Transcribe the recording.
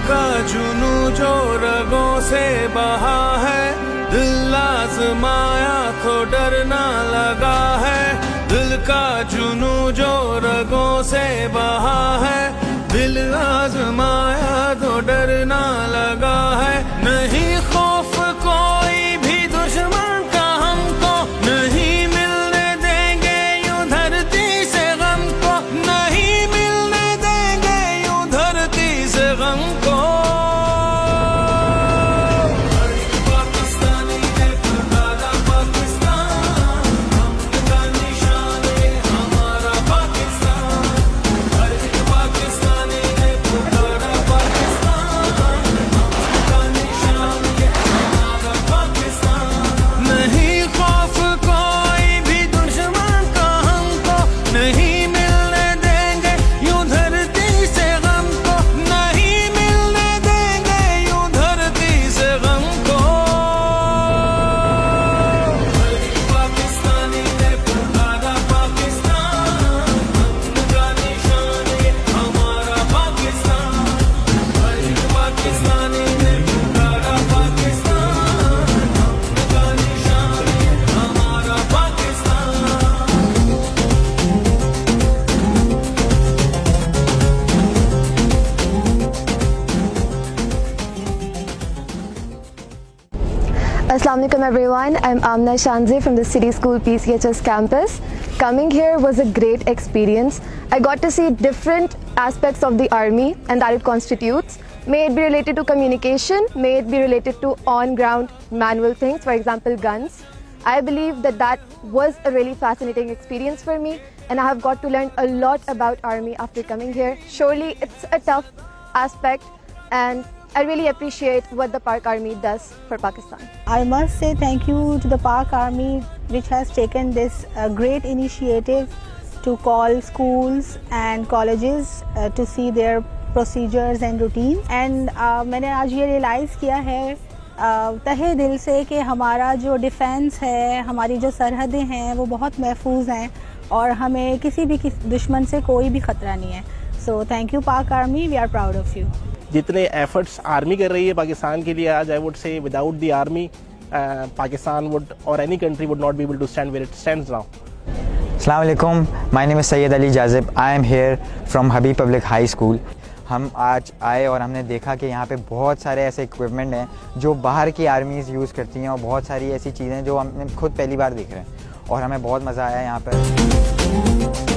का जुनू जो रगों से बहा है, दिल आजमाया तो डरना लगा है। दिल का जुनू जो रगों से बहा है, दिल आजमाया तो डरना लगा है। नहीं खौफ कोई भी दुश्मन का हमको, नहीं मिलने देंगे यूं धरती से गम को, नहीं मिलने देंगे यूं धरती से गम को। Assalamualaikum everyone, I'm Amna Shanzi from the City School PCHS campus. Coming here was a great experience. I got to see different aspects of the army and that it constitutes. May it be related to communication, may it be related to on-ground manual things, for example guns. I believe that was a really fascinating experience for me and I have got to learn a lot about army after coming here. Surely it's a tough aspect and I really appreciate what the Park Army does for Pakistan. I must say thank you to the Park Army which has taken this great initiative to call schools and colleges to see their procedures and routines. And मैंने आज ये realize किया है तहे दिल से कि हमारा जो डिफेंस है, हमारी जो सरहदें हैं वो बहुत महफूज हैं और हमें किसी भी दुश्मन से कोई भी ख़तरा नहीं है. So thank you Park Army, we are proud of you. जितने एफर्ट्स आर्मी कर रही है पाकिस्तान के लिए आज, I would say without the army Pakistan would or any country would not be able to stand where it stands now. अस्सलाम वालेकुम, my name is Syed Ali Jazib. I am here from Habib public high school. हम आज आए और हमने देखा कि यहाँ पे बहुत सारे ऐसे इक्विपमेंट हैं जो बाहर की आर्मीज़ यूज़ करती हैं और बहुत सारी ऐसी चीज़ें जो हम खुद पहली बार देख रहे हैं और हमें बहुत मज़ा आया यहाँ पर.